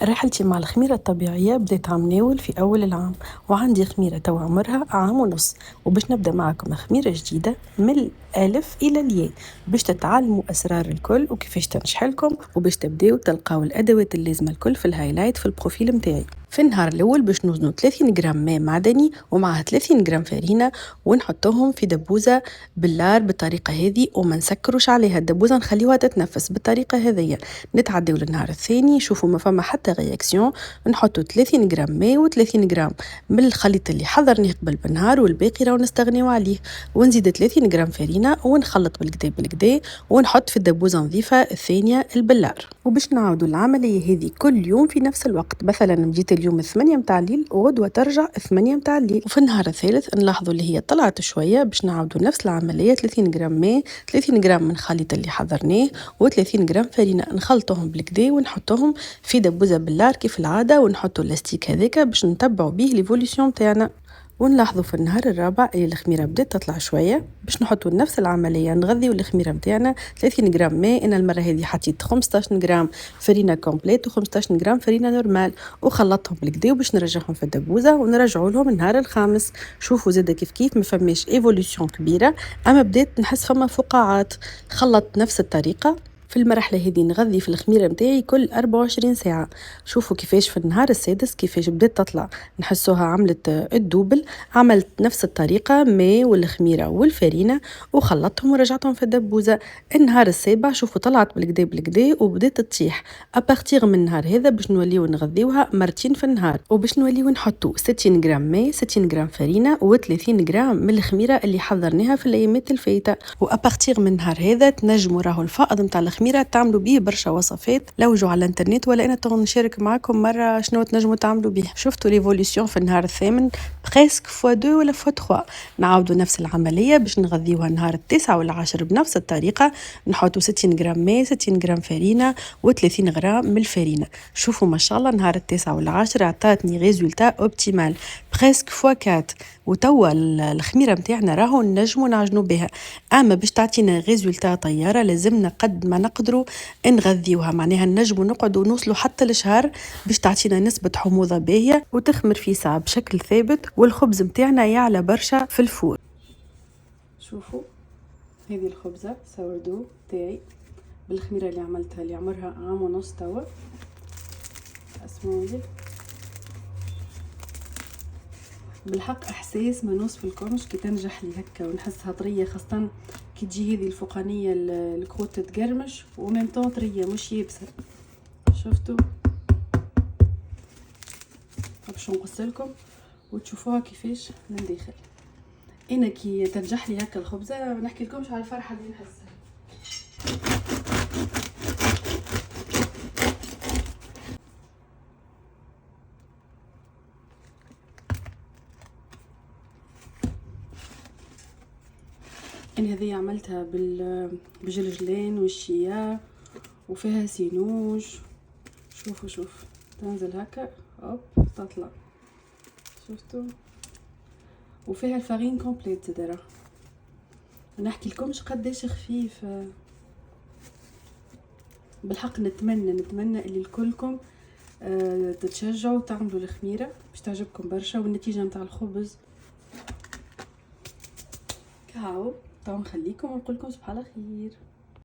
رحلتي مع الخميرة الطبيعية بديت عام ناول في أول العام، وعندي خميرة توا عمرها عام ونص. وباش نبدأ معكم خميرة جديدة من الألف إلى الياء، باش تتعلموا أسرار الكل وكيفاش تنجحلكم، وباش تبداو تلقاو الأدوات اللازمة الكل في الهايلايت في البروفيل متاعي. في النهار الأول باش نوزنوا 30 جرام ماء معدني ومعها 30 جرام فرينة، ونحطوهم في دبوزة باللار بالطريقة هذه، وما نسكروش عليها الدبوزة، نخليوها تتنفس بالطريقة هذه. نتعداو للنهار الثاني، شوفوا ما فما حتى رياكسيون، نحطوا 30 جرام ماء و30 جرام من الخليط اللي حضرناه قبل بالنهار، والباقي راهو نستغنيو عليه. ونزيد 30 جرام فرينة ونخلط بالكدا بالكدا، ونحط في الدبوزة نظيفة الثانية البلار. وباش نعاودوا العملية هذه كل يوم في نفس الوقت، مثلا بديت اليوم 8 متاع الليل وغدوة ترجع 8 متاع الليل. وفي النهار الثالث نلاحظوا اللي هي طلعت شوية، باش نعاودوا نفس العملية، 30 جرام ماء، 30 جرام من الخليط اللي حضرناه، و30 جرام فرينة، نخلطوهم بالكدا ونحطوهم في دبوزة باللار كيف العادة، ونحطوا اللاستيك هذاك باش نتبعوا به ليفوليسيون تاعنا. ونلاحظوا في النهار الرابع اللي الخميره بدات تطلع شويه، باش نحطوا نفس العمليه، نغذيو الخميره نتاعنا 30 جرام ماء. انا المره هذه حطيت 15 جرام فرينه كومبليت و15 جرام فرينه نورمال، وخلطتهم بالكدا باش نرجعهم في الدبوزه ونرجعوا لهم النهار الخامس. شوفوا زاده كيف ما فماش ايفوليوشن كبيره، اما بدات نحس فما فقاعات. خلطت نفس الطريقه في المرحلة هذه، نغذي في الخميرة متاعي كل 24 ساعة. شوفوا كيفاش في النهار السادس كيفاش بدأت تطلع، نحسوها عملت الدوبل. عملت نفس الطريقة، ماء والخميرة والفرينة، وخلطتهم ورجعتهم في الدبوزة. النهار السابع شوفوا طلعت بالكدا بالكدا وبدأت تطيح. أبارتيغ من النهار هذا باش نوليو نغذيوها مرتين في النهار، وباش نوليو نحطوا 60 جرام ماء، 60 جرام فرينة، و30 جرام من الخميرة اللي حضرناها في الأيامات الفايتة. وأبارتيغ من النهار هذا تنجموا راهو الفائض متاع الخميرة تعملوا به برشا وصفات، لوجوا على الانترنت ولا انا تو نشارك معكم مره شنو تنجموا تعملوا به. شفتوا ليفوليسيون في النهار الثامن بريسك فوا 2 ولا فوا 3. نعاودوا نفس العمليه باش نغذيوها النهار التاسع والعاشر بنفس الطريقه. نحطوا 60 جرام ماء، 60 جرام فرينه، و30 جرام من الفرينه. شوفوا ما شاء الله النهار التاسع والعاشر عطاتني ريزولتا اوبتيمال بريسك فوا 4. وتوا الخميره نتاعنا راهو نجموا نعجنوا بها، اما باش تعطينا ريزولتا طياره لازمنا قد ما نقدروا نغذيوها. معناها نجموا نقعدوا نوصلوا حتى لشهر باش تعطينا نسبة حموضة باهية وتخمر في ساعة بشكل ثابت، والخبز متاعنا يعلى برشا في الفور. شوفوا هذه الخبزة سوردو تاعي بالخميرة اللي عملتها، اللي عمرها عام ونص توا. اسمعوا لي، بالحق احساس ما نوصف الكمش كي تنجح لي هكا ونحسها طريه، خاصه كي تجي هذه الفوقانيه الكروت تقرمش وميم طون طريه مش يابسه. شفتوا؟ باش نقص لكم وتشوفوها كيفاش من داخل. انا كي تنجح لي هكا الخبزه ما نحكي لكمش على الفرحه اللي نحسها. انا هذه عملتها بالجلجلين والشيا، وفيها سينوج. شوف تنزل هكا هوب تطلع. شفتوا؟ وفيها الفارين كومبليت زدرا. نحكي لكمش قداش خفيف. بالحق نتمنى اللي الكلكم تتشجعوا تعملوا الخميره باش تعجبكم برشا، والنتيجه نتاع الخبز كهو. تو نخليكم ونقول لكم صباح الخير.